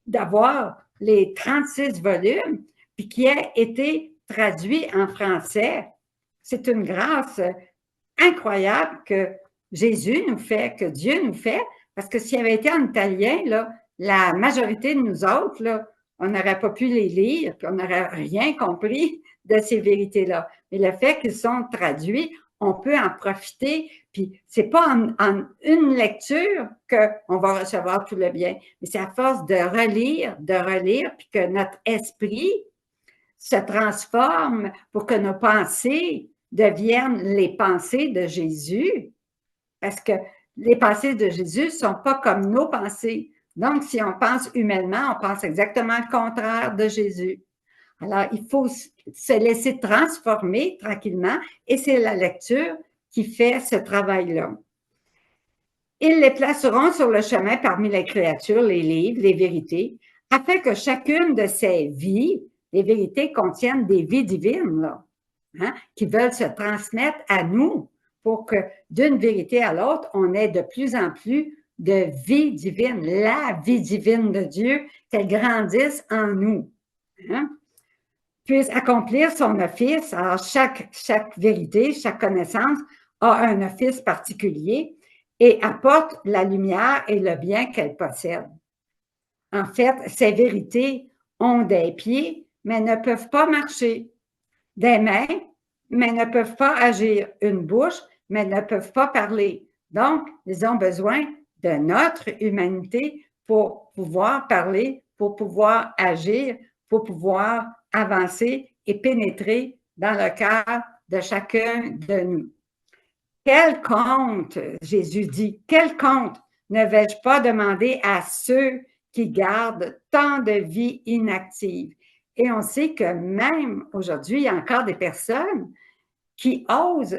d'avoir les 36 volumes, puis qui a été traduit en français. C'est une grâce incroyable que Jésus nous fait, que Dieu nous fait, parce que s'il avait été en italien, là, la majorité de nous autres, là, on n'aurait pas pu les lire, puis on n'aurait rien compris de ces vérités-là. Mais le fait qu'ils sont traduits, on peut en profiter, puis c'est pas en une lecture qu'on va recevoir tout le bien, mais c'est à force de relire, puis que notre esprit se transforme pour que nos pensées deviennent les pensées de Jésus, parce que les pensées de Jésus ne sont pas comme nos pensées. Donc, si on pense humainement, on pense exactement le contraire de Jésus. Alors, il faut se laisser transformer tranquillement et c'est la lecture qui fait ce travail-là. Ils les placeront sur le chemin parmi les créatures, les livres, les vérités, afin que chacune de ces vies, les vérités contiennent des vies divines, là, hein, qui veulent se transmettre à nous pour que d'une vérité à l'autre, on ait de plus en plus de vie divine, la vie divine de Dieu, qu'elle grandisse en nous. Hein, puisse accomplir son office. Alors, chaque vérité, chaque connaissance a un office particulier et apporte la lumière et le bien qu'elle possède. En fait, ces vérités ont des pieds, mais ne peuvent pas marcher, des mains, mais ne peuvent pas agir, une bouche, mais ne peuvent pas parler. Donc, ils ont besoin de notre humanité pour pouvoir parler, pour pouvoir agir, pour pouvoir avancer et pénétrer dans le cœur de chacun de nous. Quel compte, Jésus dit, quel compte ne vais-je pas demander à ceux qui gardent tant de vies inactives? Et on sait que même aujourd'hui, il y a encore des personnes qui osent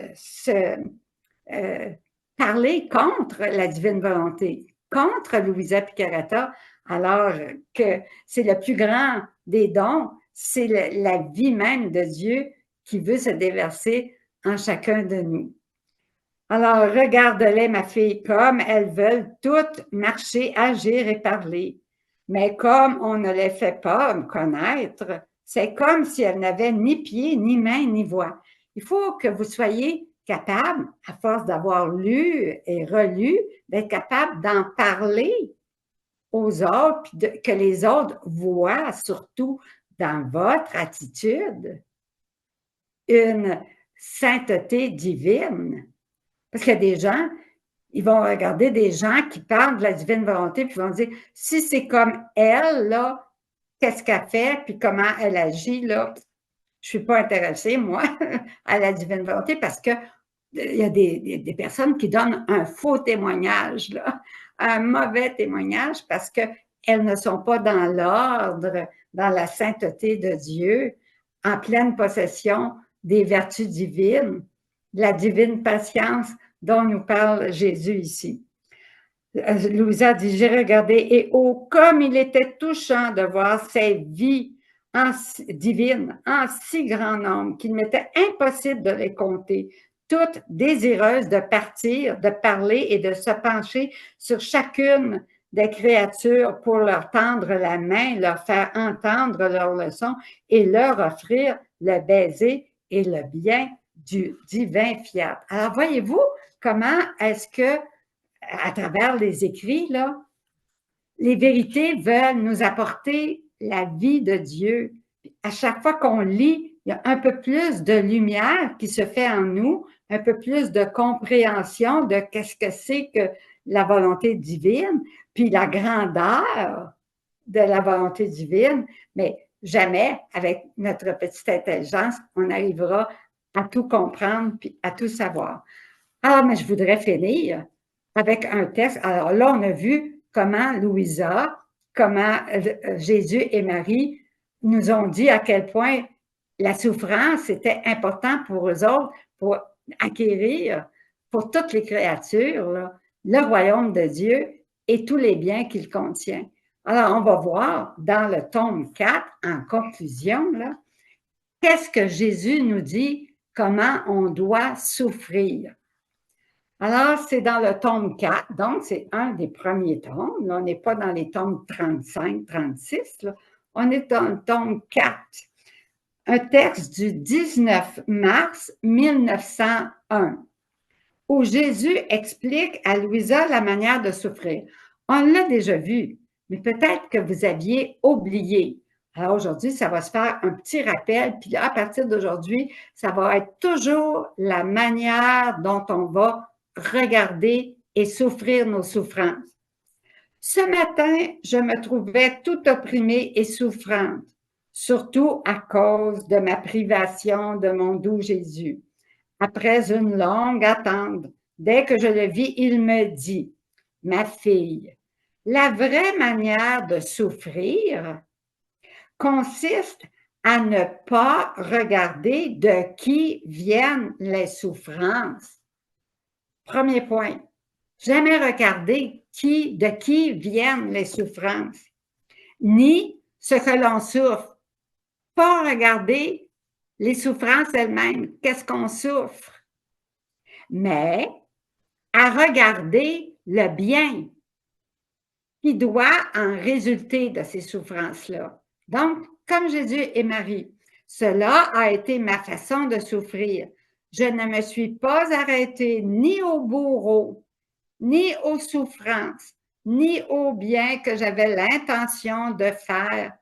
parler contre la divine volonté, contre Louisa Piccarreta, alors que c'est le plus grand des dons, c'est la vie même de Dieu qui veut se déverser en chacun de nous. Alors, regarde-les, ma fille, comme elles veulent toutes marcher, agir et parler. Mais comme on ne les fait pas connaître, c'est comme si elles n'avaient ni pieds, ni mains, ni voix. Il faut que vous soyez capable, à force d'avoir lu et relu, d'être capable d'en parler aux autres, puis que les autres voient, surtout dans votre attitude, une sainteté divine. Parce qu'il y a des gens, ils vont regarder des gens qui parlent de la divine volonté, puis ils vont dire, si c'est comme elle, là, qu'est-ce qu'elle fait, puis comment elle agit, là, je ne suis pas intéressée, moi, à la divine volonté, parce que il y a des personnes qui donnent un faux témoignage, là, un mauvais témoignage, parce qu'elles ne sont pas dans l'ordre, dans la sainteté de Dieu, en pleine possession des vertus divines, de la divine patience dont nous parle Jésus ici. Louisa dit, j'ai regardé et oh, comme il était touchant de voir ces vies divines en si grand nombre qu'il m'était impossible de les compter, toutes désireuses de partir, de parler et de se pencher sur chacune des créatures pour leur tendre la main, leur faire entendre leurs leçons et leur offrir le baiser et le bien du divin fiat. Alors, voyez-vous comment est-ce que à travers les écrits, là, les vérités veulent nous apporter la vie de Dieu. À chaque fois qu'on lit, il y a un peu plus de lumière qui se fait en nous, un peu plus de compréhension de qu'est-ce que c'est que la volonté divine, puis la grandeur de la volonté divine, mais jamais, avec notre petite intelligence, on arrivera à tout comprendre puis à tout savoir. Ah, mais je voudrais finir avec un texte. Alors là, on a vu comment Louisa, comment Jésus et Marie nous ont dit à quel point la souffrance était importante pour eux autres, pour acquérir, pour toutes les créatures, là, le royaume de Dieu et tous les biens qu'il contient. Alors, on va voir dans le tome 4, en conclusion, là, qu'est-ce que Jésus nous dit, comment on doit souffrir. Alors, c'est dans le tome 4, donc c'est un des premiers tomes. Là, on n'est pas dans les tomes 35, 36, là. On est dans le tome 4. Un texte du 19 mars 1901, où Jésus explique à Louisa la manière de souffrir. On l'a déjà vu, mais peut-être que vous aviez oublié. Alors aujourd'hui, ça va se faire un petit rappel, puis à partir d'aujourd'hui, ça va être toujours la manière dont on va regarder et souffrir nos souffrances. Ce matin, je me trouvais tout opprimée et souffrante, surtout à cause de ma privation de mon doux Jésus. Après une longue attente, dès que je le vis, il me dit, « Ma fille, la vraie manière de souffrir consiste à ne pas regarder de qui viennent les souffrances. » Premier point. jamais regarder de qui viennent les souffrances, ni ce que l'on souffre. Pas regarder les souffrances elles-mêmes, qu'est-ce qu'on souffre, mais à regarder le bien qui doit en résulter de ces souffrances-là. Donc, comme Jésus et Marie, cela a été ma façon de souffrir. Je ne me suis pas arrêtée ni au bourreau, ni aux souffrances, ni au bien que j'avais l'intention de faire,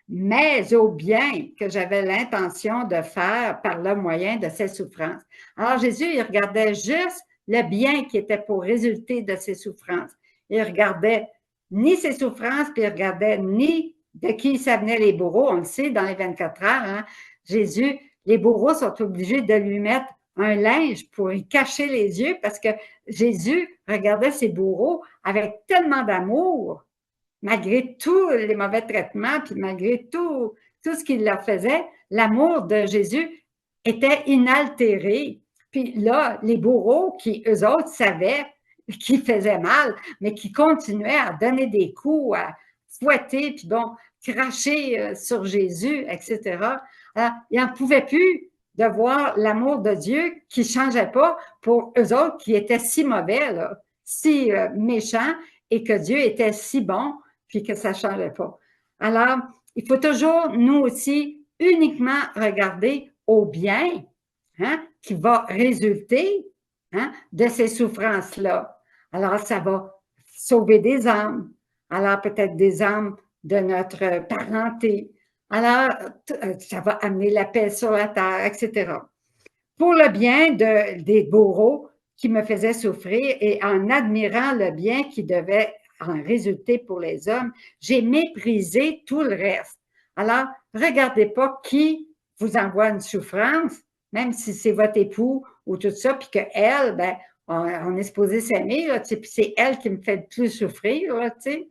mais au bien que j'avais l'intention de faire par le moyen de ces souffrances. Alors Jésus, il regardait juste le bien qui était pour résulter de ces souffrances. Il regardait ni ses souffrances, puis il regardait ni de qui ça venait les bourreaux. On le sait, dans les 24 heures, hein, Jésus, les bourreaux sont obligés de lui mettre un linge pour y cacher les yeux parce que Jésus regardait ses bourreaux avec tellement d'amour, malgré tous les mauvais traitements, puis malgré tout ce qu'il leur faisait, l'amour de Jésus était inaltéré. Puis là, les bourreaux qui, eux autres, savaient qu'ils faisaient mal, mais qui continuaient à donner des coups, à fouetter, puis bon, cracher sur Jésus, etc. Alors, ils n'en pouvaient plus de voir l'amour de Dieu qui ne changeait pas pour eux autres qui étaient si mauvais, là, si méchants, et que Dieu était si bon, puis que ça ne changeait pas. Alors, il faut toujours, nous aussi, uniquement regarder au bien, hein, qui va résulter, hein, de ces souffrances-là. Alors, ça va sauver des âmes. Alors, peut-être des âmes de notre parenté. Alors, ça va amener la paix sur la terre, etc. Pour le bien des bourreaux qui me faisaient souffrir et en admirant le bien qui devait en résulter pour les hommes, j'ai méprisé tout le reste. Alors, regardez pas qui vous envoie une souffrance, même si c'est votre époux ou tout ça, puis qu'elle, ben, on est supposé s'aimer, puis c'est elle qui me fait le plus souffrir, tu sais.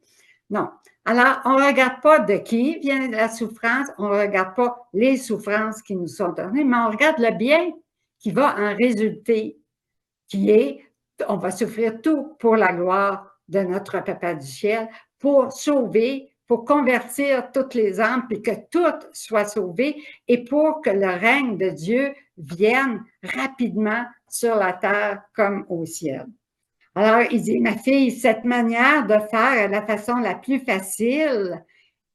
Non. Alors, on ne regarde pas de qui vient la souffrance, on ne regarde pas les souffrances qui nous sont données, mais on regarde le bien qui va en résulter, qui est, on va souffrir tout pour la gloire de notre Papa du ciel, pour sauver, pour convertir toutes les âmes, puis que toutes soient sauvées, et pour que le règne de Dieu vienne rapidement sur la terre comme au ciel. Alors, il dit, ma fille, cette manière de faire est la façon la plus facile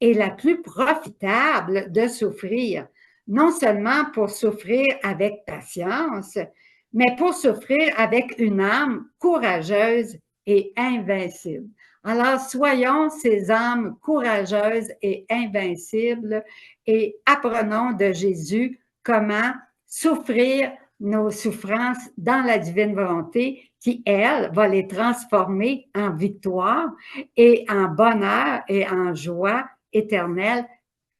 et la plus profitable de souffrir, non seulement pour souffrir avec patience, mais pour souffrir avec une âme courageuse et invincible. Alors, soyons ces âmes courageuses et invincibles et apprenons de Jésus comment souffrir nos souffrances dans la divine volonté qui, elle, va les transformer en victoire et en bonheur et en joie éternelle,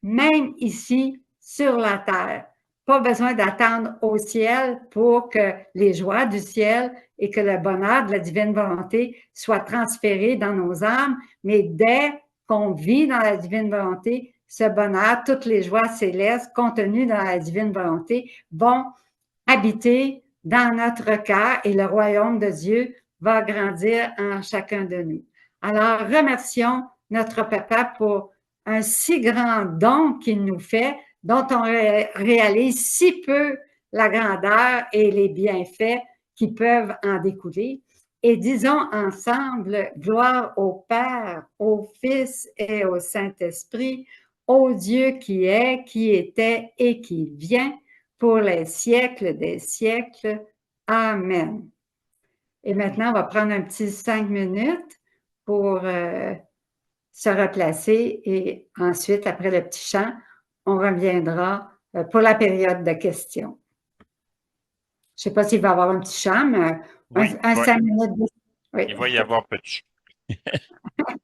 même ici sur la terre. Pas besoin d'attendre au ciel pour que les joies du ciel et que le bonheur de la divine volonté soient transférés dans nos âmes, mais dès qu'on vit dans la divine volonté, ce bonheur, toutes les joies célestes contenues dans la divine volonté vont habiter dans notre cœur et le royaume de Dieu va grandir en chacun de nous. Alors, remercions notre Papa pour un si grand don qu'il nous fait, dont on réalise si peu la grandeur et les bienfaits qui peuvent en découler. Et disons ensemble, gloire au Père, au Fils et au Saint-Esprit, au Dieu qui est, qui était et qui vient, pour les siècles des siècles. Amen. Et maintenant, on va prendre un petit 5 minutes pour se replacer et ensuite, après le petit chant, on reviendra pour la période de questions. Je ne sais pas s'il va y avoir un petit chant, mais oui, un 5 minutes. Oui. Il va y avoir un petit chant.